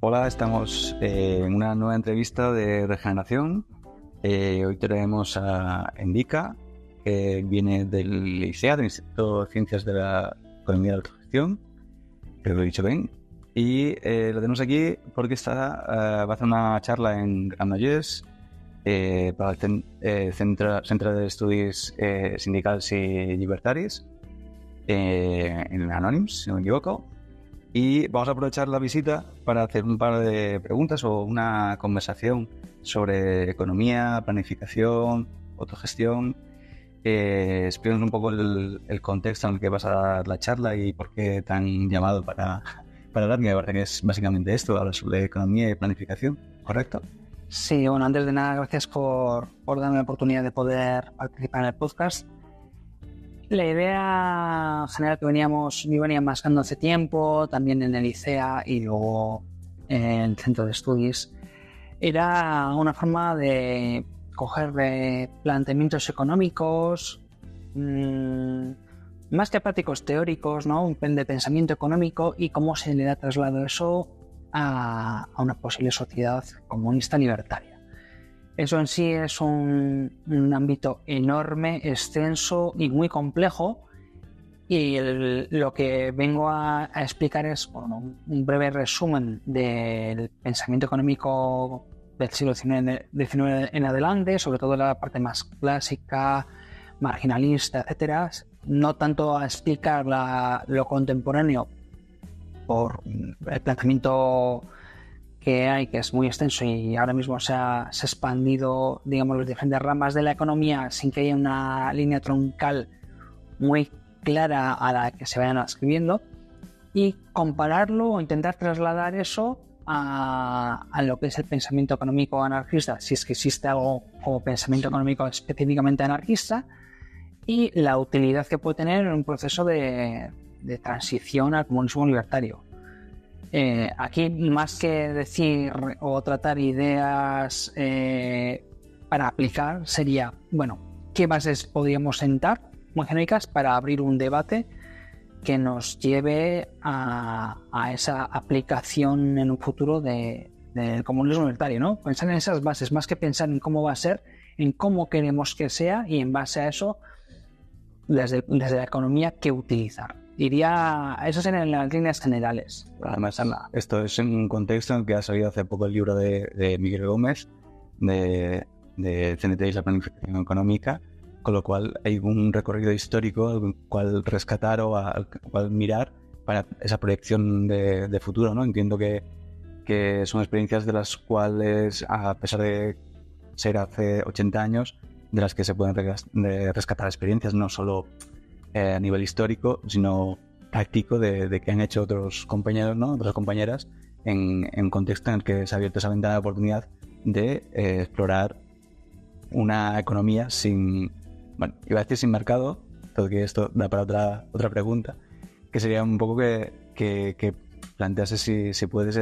Hola, estamos en una nueva entrevista de Regeneración. Hoy tenemos a Endica, que viene del ICEA, del Instituto de Ciencias de la Economía y la Autogestión, creo que lo he dicho bien. Y lo tenemos aquí porque va a hacer una charla en Granollers para el Centre d'Estudis Sindicals i Libertaris, en Anònims, si no me equivoco. Y vamos a aprovechar la visita para hacer un par de preguntas o una conversación sobre economía, planificación, autogestión. Explícanos un poco el contexto en el que vas a dar la charla y por qué te han llamado para hablar, que me parece que es básicamente esto, hablar sobre economía y planificación, ¿correcto? Sí, bueno, antes de nada, gracias por darme la oportunidad de poder participar en el podcast. La idea general que yo venía mascando hace tiempo, también en el ICEA y luego en el Centro de Estudios, era una forma de coger de planteamientos económicos, más que prácticos teóricos, ¿no? Un de pensamiento económico y cómo se le da traslado eso a una posible sociedad comunista libertaria. Eso en sí es un ámbito enorme, extenso y muy complejo, y lo que vengo a explicar es un breve resumen del pensamiento económico del siglo XIX en adelante, sobre todo la parte más clásica, marginalista, etcétera. No tanto a explicar lo contemporáneo por el planteamiento que hay, que es muy extenso y ahora mismo se ha expandido, digamos, las diferentes ramas de la economía sin que haya una línea troncal muy clara a la que se vayan escribiendo, y compararlo o intentar trasladar eso a lo que es el pensamiento económico anarquista, si es que existe algo como pensamiento económico específicamente anarquista, y la utilidad que puede tener en un proceso de transición al comunismo libertario. Aquí, más que decir o tratar ideas para aplicar, sería, ¿qué bases podríamos sentar muy genéricas para abrir un debate que nos lleve a esa aplicación en un futuro del comunismo libertario, ¿no? Pensar en esas bases, más que pensar en cómo va a ser, en cómo queremos que sea, y en base a eso, desde la economía, qué utilizar. Eso serían las líneas generales. Además, esto es en un contexto en el que ha salido hace poco el libro de Miguel Gómez de CNT y la planificación económica, con lo cual hay un recorrido histórico al cual rescatar o al cual mirar para esa proyección de futuro, ¿no? Entiendo que son experiencias de las cuales, a pesar de ser hace 80 años, de las que se pueden rescatar experiencias no solo a nivel histórico, sino práctico de que han hecho otros compañeros, ¿no? Otras compañeras, en un contexto en el que se ha abierto esa ventana de oportunidad de explorar una economía iba a decir sin mercado, porque esto da para otra pregunta, que sería un poco que plantease si puedes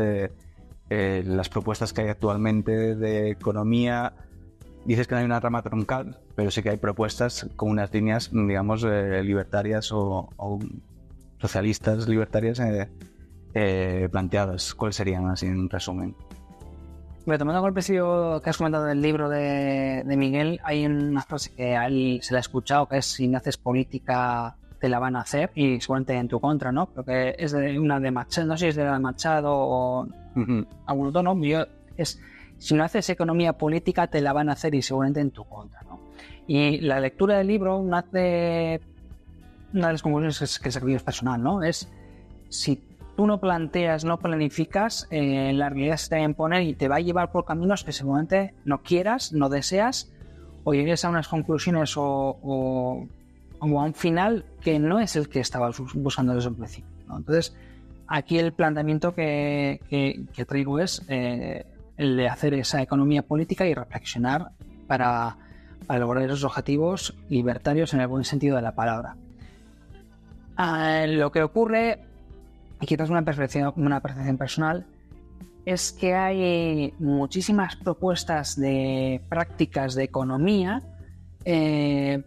las propuestas que hay actualmente de economía. Dices que no hay una rama troncal, pero sí que hay propuestas con unas líneas, digamos, libertarias o socialistas libertarias planteadas. ¿Cuáles serían, así en resumen? Tomando el principio que has comentado del libro de Miguel, hay una frase que a él se la ha escuchado, que es: si no haces política te la van a hacer, y seguramente en tu contra, ¿no? Creo que es de una de Machado, no sé si es de la de Machado o algún otro, ¿no? Si no haces economía política te la van a hacer, y seguramente en tu contra, ¿no? Y la lectura del libro, una de las conclusiones que saco yo es personal, ¿no? Es: si tú no planteas, no planificas, la realidad se te va a imponer y te va a llevar por caminos que seguramente no quieras, no deseas, o llegues a unas conclusiones o a un final que no es el que estabas buscando desde un principio, ¿no? Entonces, aquí el planteamiento que traigo es el de hacer esa economía política y reflexionar para lograr esos objetivos libertarios en el buen sentido de la palabra. Lo que ocurre, y quizás una percepción personal, es que hay muchísimas propuestas de prácticas de economía que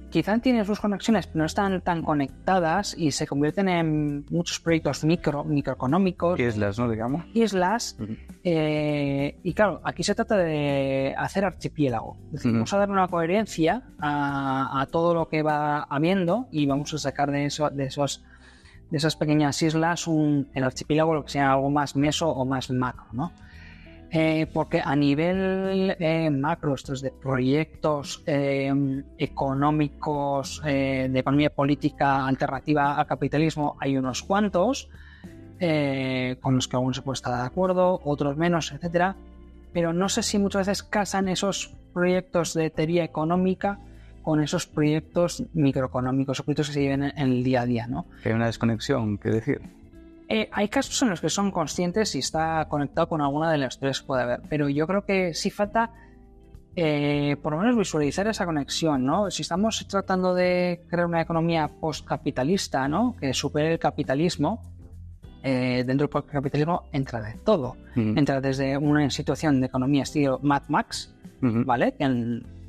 quizá tienen sus conexiones, pero no están tan conectadas y se convierten en muchos proyectos microeconómicos. Islas, ¿no? Digamos. Islas. Y claro, aquí se trata de hacer archipiélago. Es decir, vamos a dar una coherencia a todo lo que va habiendo y vamos a sacar de esas pequeñas islas el archipiélago, lo que sea algo más meso o más macro, ¿no? Porque a nivel macro, estos de proyectos económicos, de economía política alternativa al capitalismo, hay unos cuantos, con los que algunos se puede estar de acuerdo, otros menos, etcétera. Pero no sé si muchas veces casan esos proyectos de teoría económica con esos proyectos microeconómicos, o proyectos que se lleven en el día a día, ¿no? Hay una desconexión, ¿qué decir? Hay casos en los que son conscientes y está conectado con alguna de las tres que puede haber, pero yo creo que sí falta por lo menos visualizar esa conexión, ¿no? Si estamos tratando de crear una economía postcapitalista, ¿no? Que supere el capitalismo, dentro del capitalismo entra de todo. Entra desde una situación de economía estilo Mad Max, ¿vale?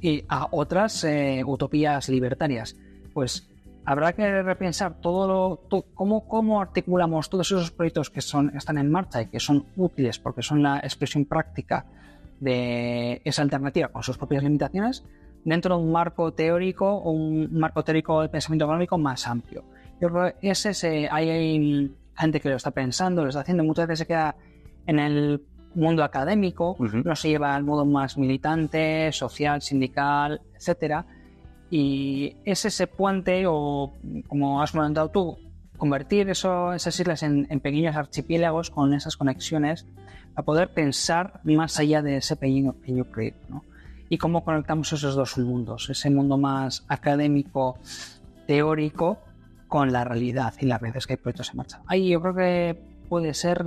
Y a otras utopías libertarias. Pues habrá que repensar cómo articulamos todos esos proyectos que están en marcha y que son útiles porque son la expresión práctica de esa alternativa con sus propias limitaciones dentro de un marco teórico o un marco teórico de pensamiento económico más amplio. Yo creo que hay gente que lo está pensando, lo está haciendo, muchas veces se queda en el mundo académico, no se lleva al modo más militante, social, sindical, etcétera. Y es ese puente, o como has comentado tú, convertir esas islas en pequeños archipiélagos con esas conexiones para poder pensar más allá de ese pequeño proyecto, ¿no? Y cómo conectamos esos dos mundos, ese mundo más académico, teórico, con la realidad y las veces que hay proyectos en marcha. Ahí yo creo que puede ser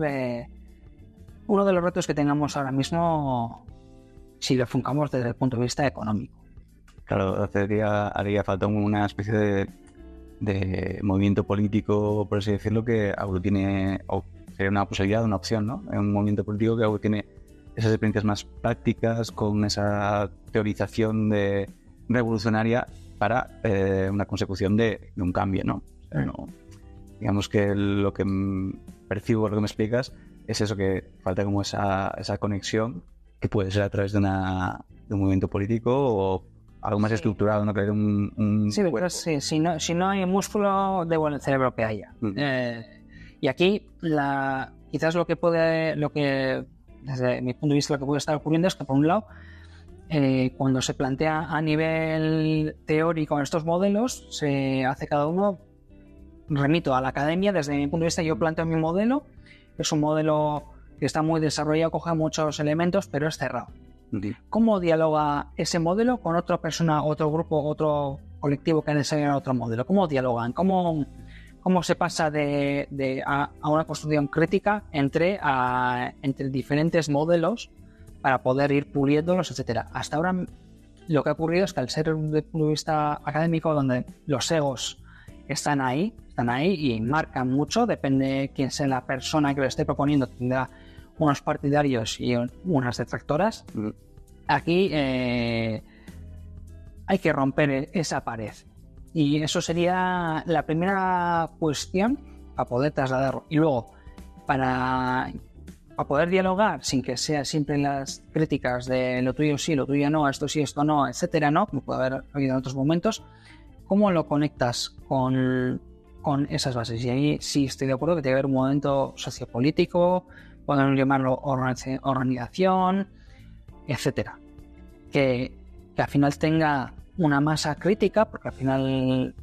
uno de los retos que tengamos ahora mismo si lo enfocamos desde el punto de vista económico. Claro, haría falta una especie de movimiento político, por así decirlo, que aglutine, o sería una posibilidad, una opción, ¿no? Un movimiento político que aglutine esas experiencias más prácticas con esa teorización revolucionaria para una consecución de un cambio, ¿no? O sea, no, digamos que lo que percibo, lo que me explicas, es eso, que falta como esa conexión que puede ser a través de un movimiento político o algo más estructurado, ¿no? Que sí, pero si no hay músculo, da igual el cerebro que haya. Y aquí quizás lo que desde mi punto de vista lo que puede estar ocurriendo es que, por un lado, cuando se plantea a nivel teórico en estos modelos, se hace cada uno, remito a la academia. Desde mi punto de vista, yo planteo mi modelo, es un modelo que está muy desarrollado, coge muchos elementos, pero es cerrado. ¿Cómo dialoga ese modelo con otra persona, otro grupo, otro colectivo que ha desarrollado otro modelo? ¿Cómo dialogan? ¿Cómo se pasa a una construcción crítica entre diferentes modelos para poder ir puliéndolos, etcétera? Hasta ahora lo que ha ocurrido es que, al ser desde el punto de vista académico, donde los egos están ahí y marcan mucho, depende de quién sea la persona que lo esté proponiendo, tendrá unos partidarios y unas detractoras. Aquí hay que romper esa pared, y eso sería la primera cuestión para poder trasladarlo. Y luego, para poder dialogar sin que sea siempre las críticas de lo tuyo sí, lo tuyo no, esto sí, esto no, etcétera, no, como puede haber habido en otros momentos, ¿cómo lo conectas con esas bases? Y ahí sí estoy de acuerdo que tiene que haber un momento sociopolítico, podemos llamarlo organización, etcétera, que al final tenga una masa crítica, porque al final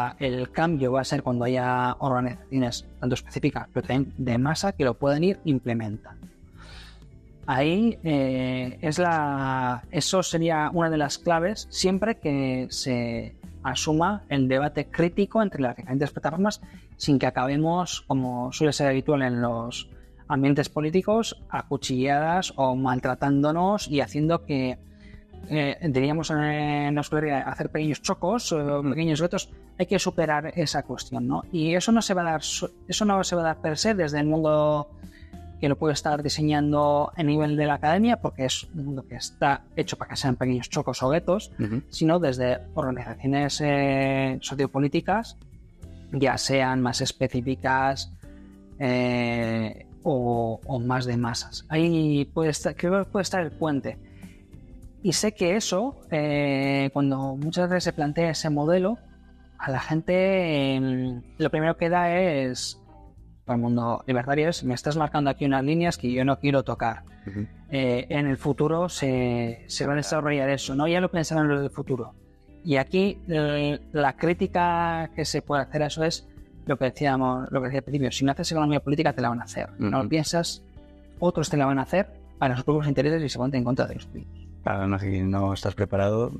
el cambio va a ser cuando haya organizaciones tanto específicas pero también de masa que lo puedan ir implementando. Ahí eso sería una de las claves, siempre que se asuma el debate crítico entre las diferentes plataformas, sin que acabemos, como suele ser habitual en los ambientes políticos, acuchilladas o maltratándonos y haciendo que, diríamos en la escuela, hacer pequeños chocos o pequeños retos. Hay que superar esa cuestión, ¿no? Y eso no se va a dar per se desde el mundo que lo puede estar diseñando a nivel de la academia, porque es un mundo que está hecho para que sean pequeños chocos o guetos, sino desde organizaciones sociopolíticas, ya sean más específicas o más de masas. Ahí creo que puede estar el puente. Y sé que eso, cuando muchas veces se plantea ese modelo, a la gente lo primero que da es, para el mundo libertario, es: me estás marcando aquí unas líneas que yo no quiero tocar. En el futuro se va a desarrollar eso, ¿no? Ya lo pensaron en el futuro. Y aquí la crítica que se puede hacer a eso es lo que decía al principio: si no haces economía política, te la van a hacer. No lo piensas, otros te la van a hacer para sus propios intereses y se ponen en contra de los tuyos. Claro, no, si no estás preparado,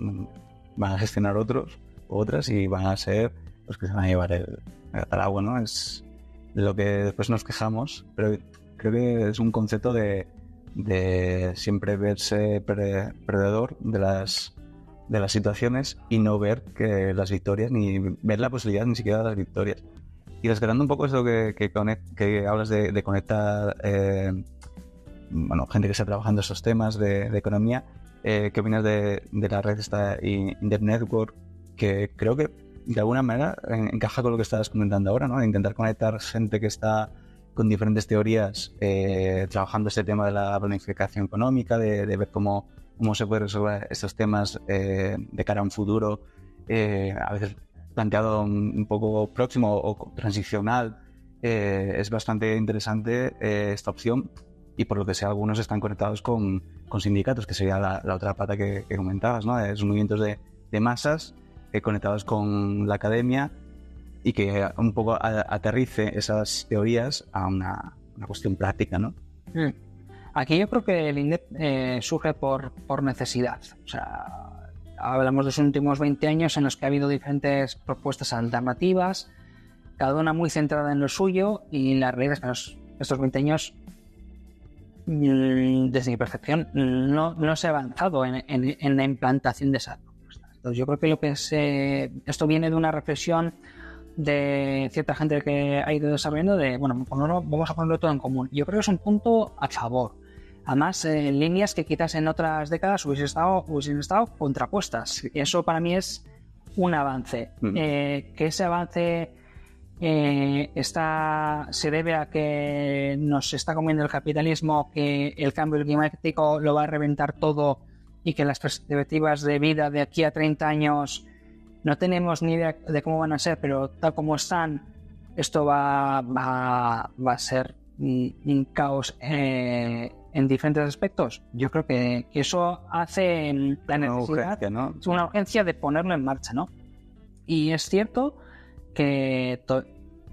van a gestionar otros u otras y van a ser los que se van a llevar el agua, ¿no? Es lo que después nos quejamos, pero creo que es un concepto de siempre verse perdedor de las situaciones y no ver que las victorias, ni ver la posibilidad ni siquiera de las victorias. Y rescatando un poco eso que hablas de conectar gente que está trabajando esos temas de economía, ¿qué opinas de la red esta Indep Network? Que creo que de alguna manera encaja con lo que estabas comentando ahora, ¿no? De intentar conectar gente que está con diferentes teorías trabajando este tema de la planificación económica, de ver cómo se puede resolver estos temas de cara a un futuro, a veces planteado un poco próximo o transicional. Es bastante interesante esta opción, y por lo que sé algunos están conectados con sindicatos, que sería la otra pata que comentabas, ¿no? Esos movimientos de masas conectados con la academia y que un poco aterrice esas teorías a una cuestión práctica, ¿no? Aquí yo creo que el INDEP surge por necesidad. O sea, hablamos de los últimos 20 años en los que ha habido diferentes propuestas alternativas, cada una muy centrada en lo suyo, y la realidad es que estos 20 años, desde mi percepción, no se ha avanzado en la implantación de esas propuestas. Entonces, yo creo que esto viene de una reflexión de cierta gente que ha ido desarrollando vamos a ponerlo todo en común. Yo creo que es un punto a favor. Además, líneas que quizás en otras décadas hubiesen estado contrapuestas. Y eso para mí es un avance. Que ese avance se debe a que nos está comiendo el capitalismo, que el cambio climático lo va a reventar todo y que las perspectivas de vida de aquí a 30 años no tenemos ni idea de cómo van a ser, pero tal como están, esto va a ser un caos en diferentes aspectos. Yo creo que eso hace la necesidad, es una urgencia de ponerlo en marcha, ¿no? Y es cierto que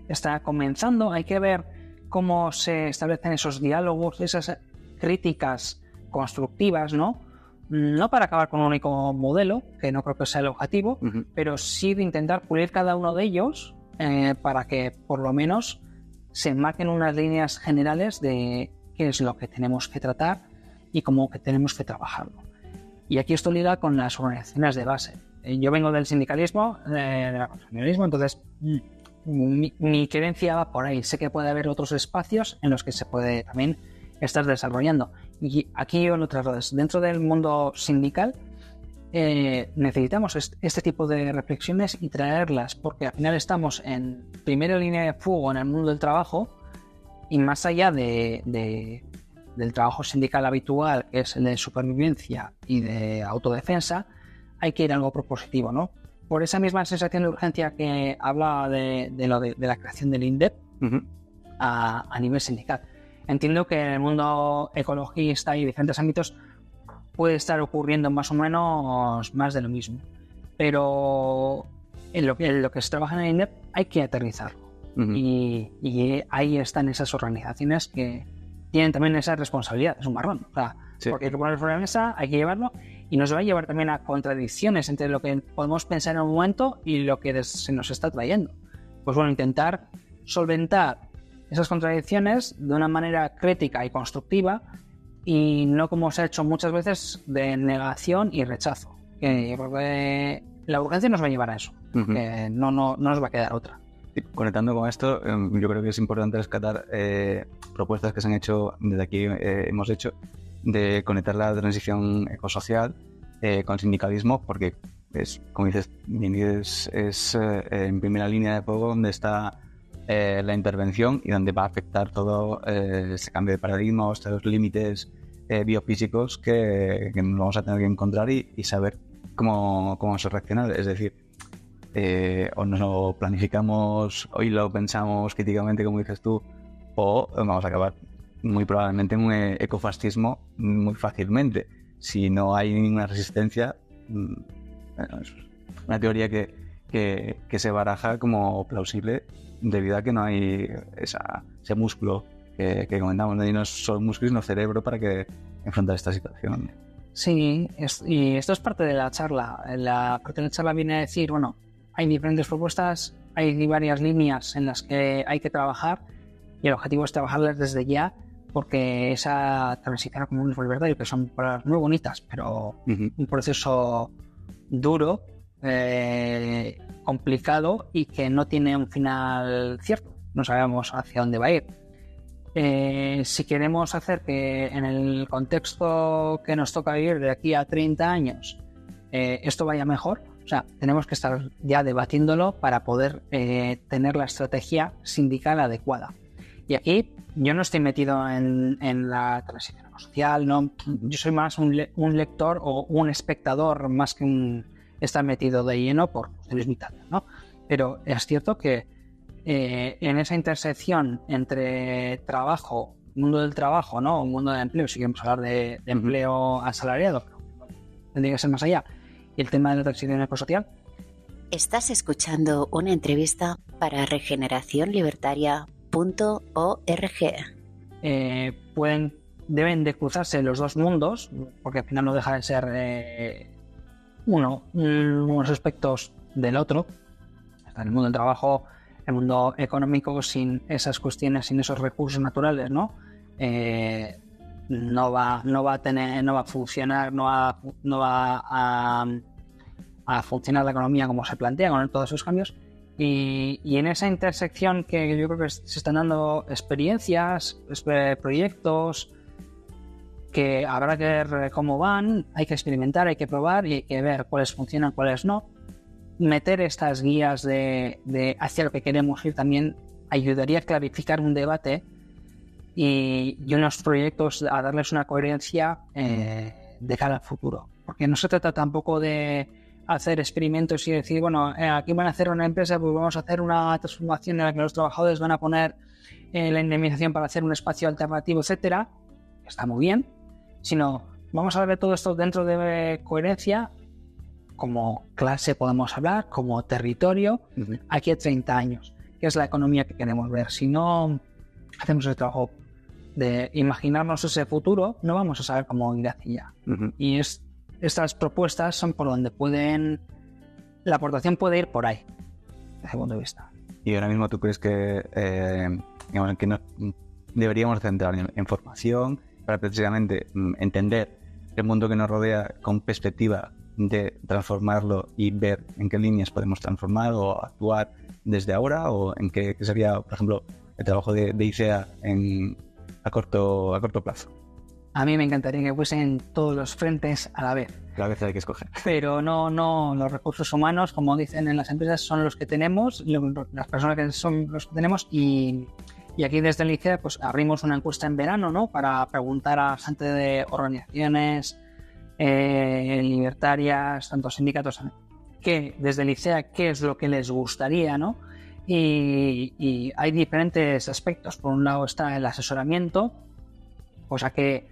está comenzando. Hay que ver cómo se establecen esos diálogos, esas críticas constructivas, ¿no? No para acabar con un único modelo, que no creo que sea el objetivo, pero sí de intentar pulir cada uno de ellos para que por lo menos se enmarquen unas líneas generales de qué es lo que tenemos que tratar y cómo que tenemos que trabajarlo. Y aquí esto liga con las organizaciones de base. Yo vengo del sindicalismo, entonces mi creencia va por ahí. Sé que puede haber otros espacios en los que se puede también estar desarrollando. Y aquí yo lo traslado. Dentro del mundo sindical necesitamos este tipo de reflexiones y traerlas, porque al final estamos en primera línea de fuego en el mundo del trabajo, y más allá del trabajo sindical habitual, que es el de supervivencia y de autodefensa, hay que ir a algo propositivo, ¿no? Por esa misma sensación de urgencia que hablaba de la creación del INDEP a nivel sindical. Entiendo que en el mundo ecologista y diferentes ámbitos puede estar ocurriendo más o menos más de lo mismo, pero en lo que se trabaja en el INDEP hay que aterrizarlo. Y ahí están esas organizaciones que tienen también esa responsabilidad. Es un marrón, o sea, sí. Porque hay que ponerlo sobre la mesa, hay que llevarlo, y nos va a llevar también a contradicciones entre lo que podemos pensar en un momento y lo que se nos está trayendo. Pues bueno, intentar solventar esas contradicciones de una manera crítica y constructiva, y no como se ha hecho muchas veces de negación y rechazo, que porque la urgencia nos va a llevar a eso, que no nos va a quedar otra. conectando con esto, yo creo que es importante rescatar propuestas que se han hecho, desde aquí hemos hecho, de conectar la transición ecosocial con el sindicalismo, porque es, como dices, es en primera línea de fuego donde está la intervención y donde va a afectar todo ese cambio de paradigma o estos límites biofísicos que nos vamos a tener que encontrar y saber cómo vamos a reaccionar. Es decir, o nos lo planificamos, hoy lo pensamos críticamente, como dices tú, o vamos a acabar muy probablemente en un ecofascismo muy fácilmente. Si no hay ninguna resistencia, bueno, es una teoría que se baraja como plausible debido a que no hay ese músculo que comentamos, no hay no solo músculo sino cerebro para que enfrentar esta situación. Sí, y esto es parte de la charla. Parte de la charla viene a decir, bueno, hay diferentes propuestas, hay varias líneas en las que hay que trabajar y el objetivo es trabajarlas desde ya, porque esa transición como un libertario, que son palabras muy bonitas, pero un proceso duro, complicado y que no tiene un final cierto. No sabemos hacia dónde va a ir. Si queremos hacer que en el contexto que nos toca vivir de aquí a 30 años esto vaya mejor, o sea, tenemos que estar ya debatiéndolo para poder tener la estrategia sindical adecuada. Y aquí yo no estoy metido en la transición social, ¿no? Yo soy más un lector o un espectador más que estar metido de lleno por cuestiones vitales, ¿no? Pero es cierto que en esa intersección entre trabajo, mundo del trabajo, ¿no? Mundo del empleo, si queremos hablar de empleo asalariado, tendría que ser más allá, y el tema de la transición ecosocial. Estás escuchando una entrevista para regeneracionlibertaria.org. Deben de cruzarse los dos mundos, porque al final no deja de ser unos aspectos del otro. Está en el mundo del trabajo, el mundo económico, sin esas cuestiones, sin esos recursos naturales, ¿no? No va a funcionar, no va a funcionar la economía como se plantea con todos esos cambios. Y en esa intersección que yo creo que se están dando experiencias, proyectos que habrá que ver cómo van, hay que experimentar, hay que probar y hay que ver cuáles funcionan, cuáles no. Meter estas guías de hacia lo que queremos ir también ayudaría a clarificar un debate y unos proyectos a darles una coherencia de cara al futuro. Porque no se trata tampoco de hacer experimentos y decir, bueno, aquí van a hacer una empresa, pues vamos a hacer una transformación en la que los trabajadores van a poner la indemnización para hacer un espacio alternativo, etcétera. Está muy bien, sino vamos a ver todo esto dentro de coherencia. Como clase podemos hablar, como territorio, aquí a 30 años, que es la economía que queremos ver. Si no hacemos el trabajo de imaginarnos ese futuro, no vamos a saber cómo ir hacia allá. Y estas propuestas son por donde la aportación puede ir por ahí, desde ese punto de vista. ¿Y ahora mismo tú crees que, que nos deberíamos centrar en formación para precisamente entender el mundo que nos rodea con perspectiva de transformarlo y ver en qué líneas podemos transformar o actuar desde ahora, o en qué sería, por ejemplo, el trabajo de ICEA a corto plazo? A mí me encantaría que fuesen todos los frentes a la vez. A la vez hay que escoger. Pero no, los recursos humanos, como dicen en las empresas, son los que tenemos, las personas que son los que tenemos, y aquí desde el ICEA pues abrimos una encuesta en verano, ¿no? Para preguntar a gente de organizaciones libertarias, tanto sindicatos, que desde el ICEA qué es lo que les gustaría, ¿no? Y hay diferentes aspectos. Por un lado está el asesoramiento, cosa que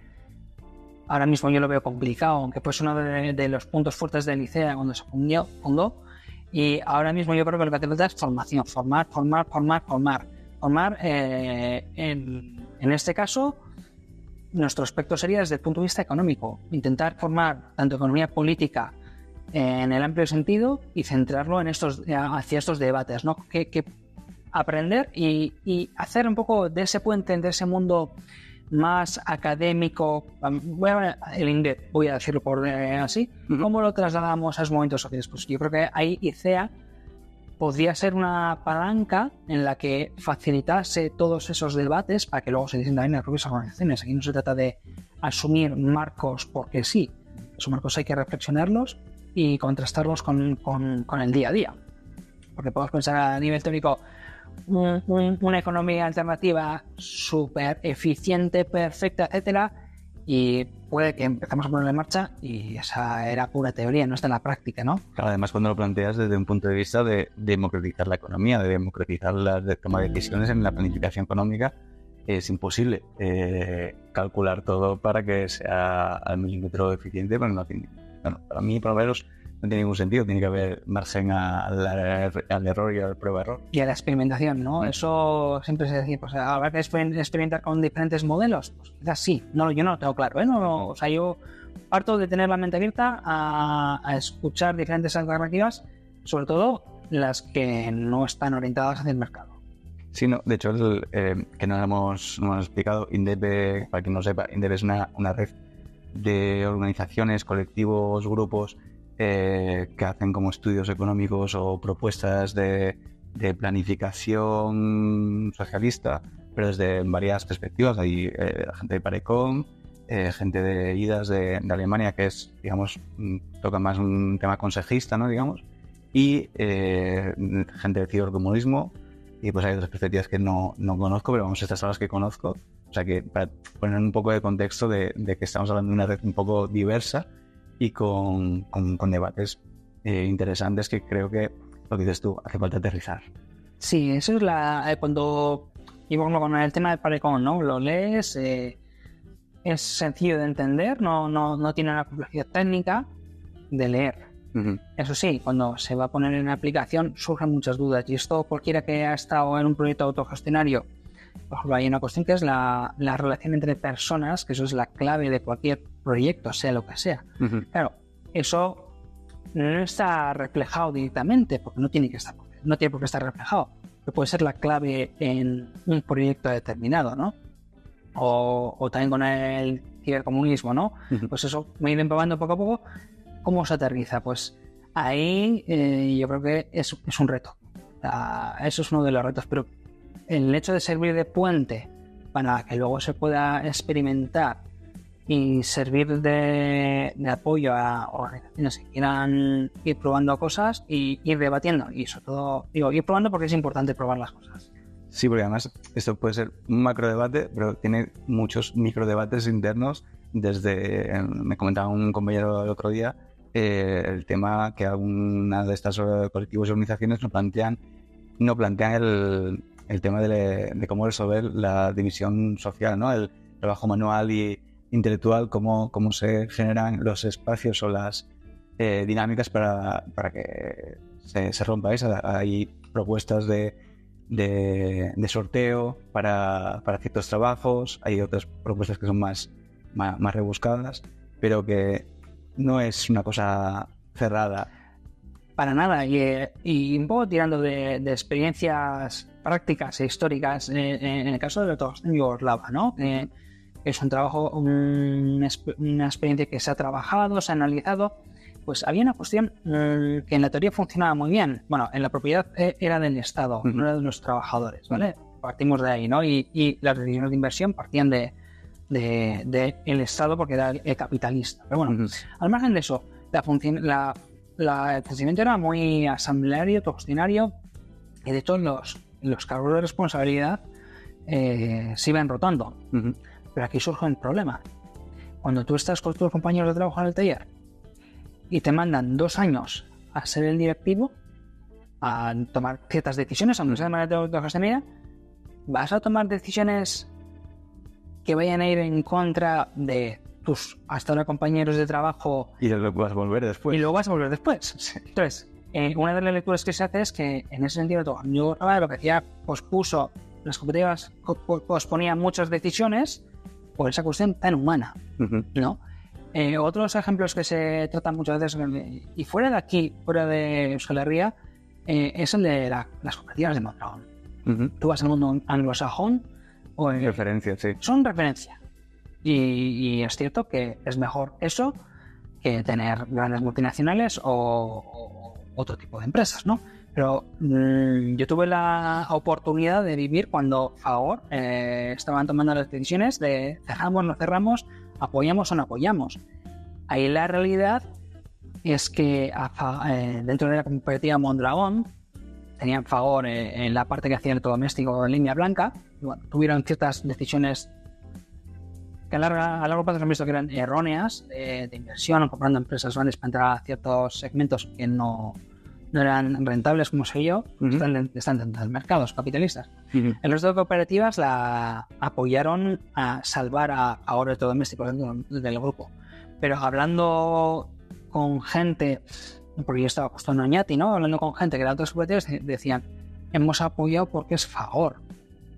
ahora mismo yo lo veo complicado, aunque fue uno de los puntos fuertes del ICEA cuando se fundó, y ahora mismo yo creo que lo que hace falta es formación, formar. En este caso, nuestro aspecto sería desde el punto de vista económico, intentar formar tanto economía política en el amplio sentido y centrarlo hacia estos debates, ¿no? Que aprender y hacer un poco de ese puente entre ese mundo más académico, el inglés, voy a decirlo por así, ¿cómo lo trasladamos a esos momentos sociales? Pues yo creo que ahí ICEA podría ser una palanca en la que facilitase todos esos debates para que luego se dicen también en las propias organizaciones. Aquí no se trata de asumir marcos porque sí. Esos marcos hay que reflexionarlos y contrastarlos con el día a día. Porque podemos pensar a nivel teórico una economía alternativa súper eficiente, perfecta, etcétera, y puede que empezamos a ponerla en marcha y esa era pura teoría, no está en la práctica, ¿no? Claro, además cuando lo planteas desde un punto de vista de democratizar la economía, de democratizar la toma de decisiones en la planificación económica, es imposible calcular todo para que sea al milímetro eficiente, pero no tiene, bueno, para mí, por lo menos, no tiene ningún sentido. Tiene que haber margen al error y a la prueba-error. Y a la experimentación, ¿no? Eso siempre se decía, pues habrá que experimentar con diferentes modelos. Pues quizás sí. No, yo no lo tengo claro, ¿eh? No, o sea, yo parto de tener la mente abierta a escuchar diferentes alternativas, sobre todo las que no están orientadas hacia el mercado. Sí, no, de hecho, que no hemos explicado, INDEP, para quien no sepa, INDEP es una red de organizaciones, colectivos, grupos que hacen como estudios económicos o propuestas de planificación socialista, pero desde varias perspectivas. Hay gente de Parecon, gente de IDAS de Alemania, que es, digamos, toca más un tema consejista, ¿no? Digamos, y gente de cibercomunismo, y pues hay otras perspectivas que no conozco, pero vamos, estas son las que conozco. O sea que para poner un poco de contexto de que estamos hablando de una red un poco diversa y con debates interesantes que creo que, lo que dices tú, hace falta aterrizar. Sí, eso es cuando íbamos con el tema de Parecon, ¿no? Lo lees, es sencillo de entender, no tiene una complejidad técnica de leer. Uh-huh. Eso sí, cuando se va a poner en aplicación surgen muchas dudas, y esto cualquiera que ha estado en un proyecto autogestionario, por ejemplo, hay una cuestión que es la relación entre personas, que eso es la clave de cualquier proyecto, sea lo que sea. Uh-huh. Claro, eso no está reflejado directamente, porque no tiene por qué estar reflejado, pero puede ser la clave en un proyecto determinado, ¿no? O también con el cibercomunismo, ¿no? Uh-huh. Pues eso, me iré empapando poco a poco. ¿Cómo se aterriza? Pues ahí yo creo que es un reto. Eso es uno de los retos, pero el hecho de servir de puente para que luego se pueda experimentar y servir de apoyo a organizaciones que quieran ir probando cosas y ir debatiendo, y sobre todo, ir probando porque es importante probar las cosas. Sí, porque además esto puede ser un macro debate, pero tiene muchos micro debates internos. Me comentaba un compañero el otro día el tema que alguna de estas colectivos y organizaciones no plantean el tema de cómo resolver la división social, ¿no? El trabajo manual y intelectual, cómo se generan los espacios o las dinámicas para que se rompa eso. Hay propuestas de sorteo para ciertos trabajos, hay otras propuestas que son más rebuscadas, pero que no es una cosa cerrada. Para nada, y un poco tirando de experiencias prácticas e históricas, en el caso de los Yugoslava, ¿no? Es un trabajo, una experiencia que se ha trabajado, se ha analizado. Pues había una cuestión que en la teoría funcionaba muy bien. Bueno, en la propiedad era del Estado, no era de los trabajadores, ¿vale? Partimos de ahí, ¿no? Y las decisiones de inversión partían de el Estado porque era el capitalista. Pero bueno, al margen de eso, el funcionamiento era muy asambleario, autogestionario, y de hecho los cargos de responsabilidad se iban rotando. Uh-huh. Pero aquí surge un problema. Cuando tú estás con tus compañeros de trabajo en el taller y te mandan 2 años a ser el directivo, a tomar ciertas decisiones, aunque sea de manera autogestionaria, vas a tomar decisiones que vayan a ir en contra de tus hasta ahora compañeros de trabajo. Y luego vas a volver después. Sí. Entonces, una de las lecturas que se hace es que en ese sentido yo lo que decía, pospuso las competitivas, posponían muchas decisiones por esa cuestión tan humana, uh-huh. ¿no? Otros ejemplos que se tratan muchas veces, y fuera de aquí, fuera de Euskal Herria, es el de las cooperativas de Mondragón. Uh-huh. Tú vas al mundo anglosajón, referencia, sí. Son referencia. Y es cierto que es mejor eso que tener grandes multinacionales o otro tipo de empresas, ¿no? Pero yo tuve la oportunidad de vivir cuando Fagor estaban tomando las decisiones de cerramos, no cerramos, apoyamos o no apoyamos. Ahí la realidad es que dentro de la cooperativa Mondragón tenían Fagor en la parte que hacía electrodoméstico en línea blanca, y bueno, tuvieron ciertas decisiones que a largo plazo se han visto que eran erróneas de inversión, comprando empresas grandes para entrar a ciertos segmentos que no eran rentables, como sé yo, están dentro del mercado, los capitalistas. El resto de cooperativas la apoyaron a salvar a Fagor Electrodomésticos dentro del grupo. Pero hablando con gente, porque yo estaba justo en Oñati, ¿no? Hablando con gente que era de otras cooperativas, decían, hemos apoyado porque es Fagor,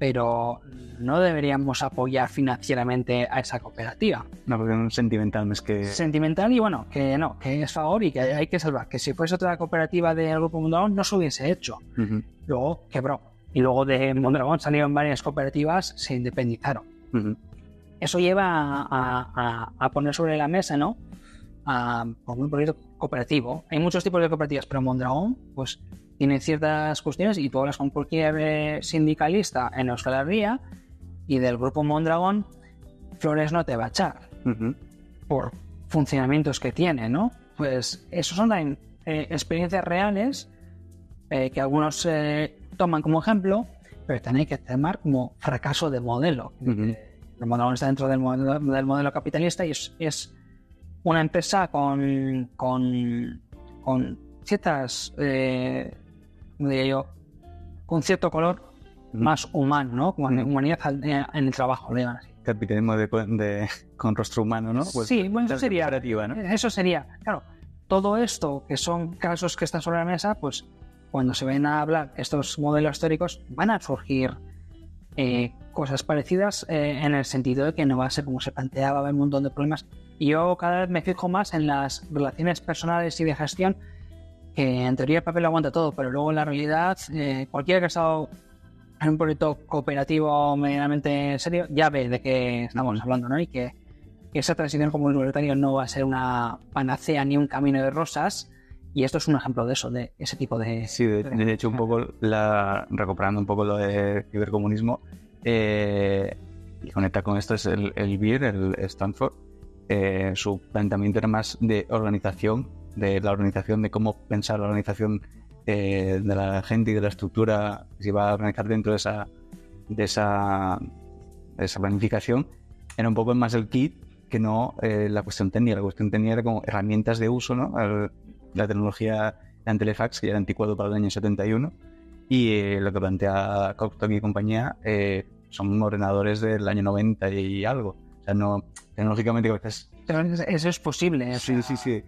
pero no deberíamos apoyar financieramente a esa cooperativa. No, porque es sentimental, es que... Sentimental y bueno, que no, que es Fagor y que hay que salvar. Que si fuese otra cooperativa del Grupo Mondragón no se hubiese hecho. Luego quebró. Y luego de Mondragón salieron varias cooperativas, se independizaron. Eso lleva a poner sobre la mesa, ¿no? Como un proyecto cooperativo. Hay muchos tipos de cooperativas, pero Mondragón, pues, tiene ciertas cuestiones y tú hablas con cualquier sindicalista en Euskal Herria y del Grupo Mondragón, Flores no te va a echar por funcionamientos que tiene, ¿no? Pues esos son también experiencias reales que algunos toman como ejemplo, pero también hay que tomar como fracaso de modelo. El Mondragón está dentro del modelo capitalista y es una empresa con ciertas, como diría yo, con cierto color más humano, ¿no? Con humanidad en el trabajo, lo llaman así. Capitalismo con rostro humano, ¿no? Pues sí, bueno, eso sería, ¿no? Eso sería, claro, todo esto que son casos que están sobre la mesa, pues cuando se ven a hablar estos modelos históricos van a surgir cosas parecidas en el sentido de que no va a ser como se planteaba, va a haber un montón de problemas. Y yo cada vez me fijo más en las relaciones personales y de gestión, que en teoría el papel lo aguanta todo, pero luego en la realidad cualquiera que ha estado en un proyecto cooperativo medianamente serio ya ve de qué estamos hablando, ¿no? Y que esa transición como libertario no va a ser una panacea ni un camino de rosas, y esto es un ejemplo de eso, de ese tipo de... Sí, de hecho un poco recuperando un poco lo de cibercomunismo, y conecta con esto es el BIR, el Stanford. Su planteamiento era más de organización, de la organización, de cómo pensar la organización de la gente y de la estructura que se iba a organizar dentro de esa planificación. Era un poco más el kit que no la cuestión técnica. La cuestión técnica era como herramientas de uso, ¿no? La tecnología de telefax, que ya era anticuado para el año 71, y lo que plantea Cocteau y compañía son ordenadores del año 90 y algo. O sea, no, tecnológicamente eso es posible. Sí.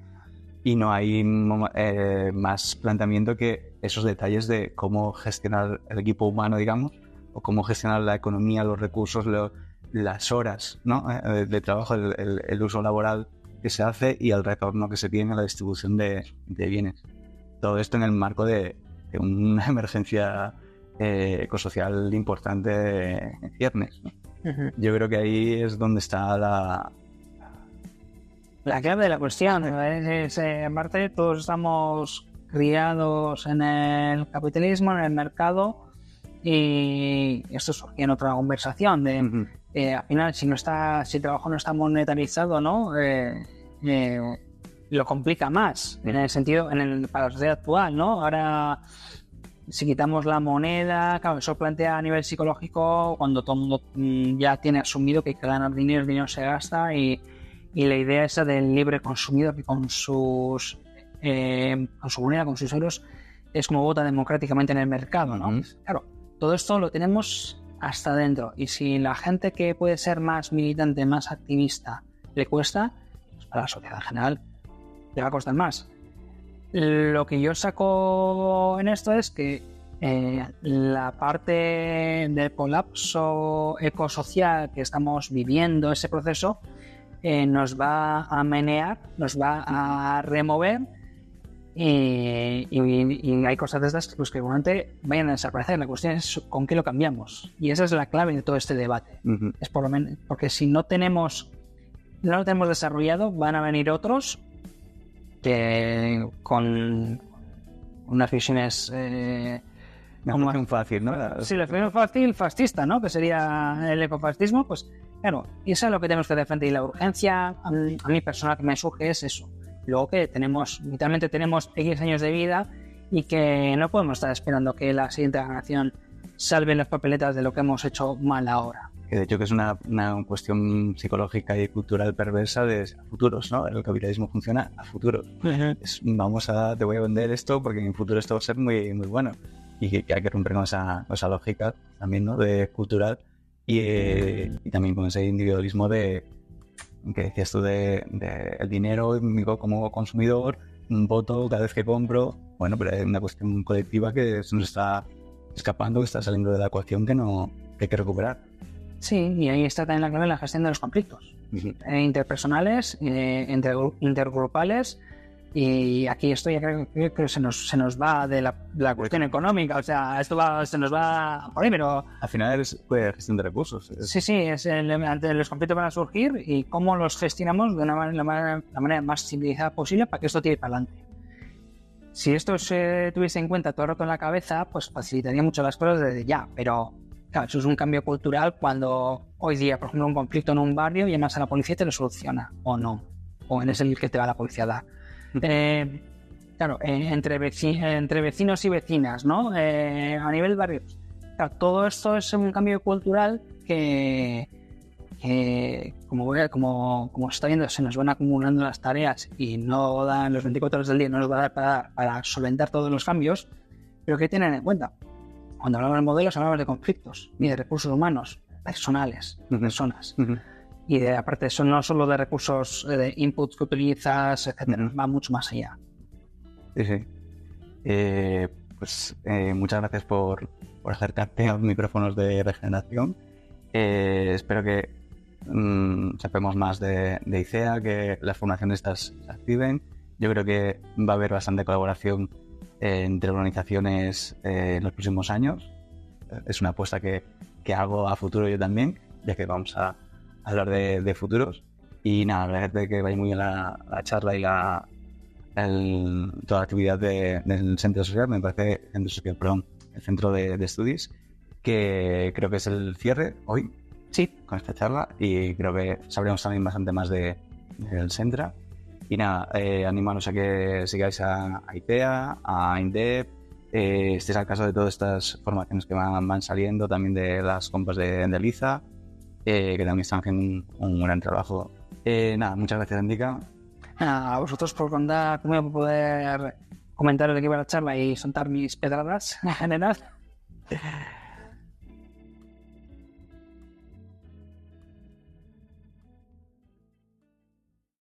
Y no hay más planteamiento que esos detalles de cómo gestionar el equipo humano, digamos, o cómo gestionar la economía, los recursos, las horas, ¿no? de trabajo, el uso laboral que se hace y el retorno que se tiene a la distribución de bienes. Todo esto en el marco de una emergencia ecosocial importante en ciernes, ¿no? Yo creo que ahí es donde está la clave de la cuestión. Aparte, todos estamos criados en el capitalismo, en el mercado, y esto surgió en otra conversación de al final si el trabajo no está monetarizado, ¿no? Lo complica más en el sentido para la sociedad actual, ¿no? Ahora, si quitamos la moneda, claro, eso plantea a nivel psicológico cuando todo el mundo ya tiene asumido que hay que ganar dinero, el dinero se gasta, y la idea esa del libre consumidor que con su moneda, con sus euros, es como vota democráticamente en el mercado, ¿no? Claro, todo esto lo tenemos hasta dentro, y si la gente que puede ser más militante, más activista, le cuesta, pues para la sociedad en general le va a costar más. Lo que yo saco en esto es que la parte del colapso ecosocial que estamos viviendo, ese proceso, nos va a menear, nos va a remover, y hay cosas de estas pues, que seguramente vayan a desaparecer. La cuestión es con qué lo cambiamos, y esa es la clave de todo este debate. Es por lo menos, porque si no lo tenemos desarrollado, van a venir otros que con unas visiones... Como es fácil, ¿no? Sí, la versión fácil fascista, ¿no? Que sería el ecofascismo, pues claro, y eso es lo que tenemos que hacer frente. Y la urgencia, a mí personal que me surge es eso. Luego que literalmente tenemos X años de vida y que no podemos estar esperando que la siguiente generación salve las papeletas de lo que hemos hecho mal ahora. Que de hecho que es una cuestión psicológica y cultural perversa de futuros, ¿no? El capitalismo funciona a futuros. Te voy a vender esto porque en futuro esto va a ser muy, muy bueno. Y que hay que romper con esa lógica también, ¿no? De cultural y también con ese individualismo que decías tú de el dinero como consumidor, voto cada vez que compro. Bueno, pero es una cuestión colectiva que se nos está escapando, que está saliendo de la ecuación que hay que recuperar. Sí, y ahí está también la clave en la gestión de los conflictos interpersonales, intergrupales. Y aquí esto ya creo que se nos va de la cuestión económica, o sea, se nos va por ahí, pero... Al final es gestión de recursos. Sí, ante los conflictos van a surgir y cómo los gestionamos de la manera más civilizada posible para que esto tire para adelante. Si esto se tuviese en cuenta todo el rato en la cabeza, pues facilitaría mucho las cosas desde ya, pero claro, eso es un cambio cultural cuando hoy día, por ejemplo, un conflicto en un barrio, llamas a la policía y te lo soluciona, o no, o es el que te va la policía a dar. Claro, entre vecinos y vecinas, ¿no? A nivel barrios. Claro, todo esto es un cambio cultural que como se está viendo, se nos van acumulando las tareas y no dan los 24 horas del día, no nos va a dar para solventar todos los cambios, pero que tienen en cuenta. Cuando hablamos de modelos, hablamos de conflictos y de recursos humanos, personales, personas. Y aparte, eso no solo de recursos, de inputs que utilizas, etcétera, va mucho más allá. Sí. Muchas gracias por acercarte a los micrófonos de regeneración. Espero que sepamos más de ICEA, que las formaciones estas se activen. Yo creo que va a haber bastante colaboración entre organizaciones en los próximos años. Es una apuesta que hago a futuro yo también, ya que vamos a hablar de futuros. Y nada, agradecerte que vaya muy bien la charla y toda la actividad del centro social. Me parece el centro de estudios, que creo que es el cierre hoy. Sí. Con esta charla, y creo que sabremos también bastante más del Centra. Y nada, animaros a que sigáis a ICEA, a INDEP, estéis al caso de todas estas formaciones que van saliendo, también de las compas de Liza, que también están haciendo un gran trabajo. Nada, muchas gracias, Endica. A vosotros por contar conmigo, por poder comentar de qué iba la charla y soltar mis pedradas en general.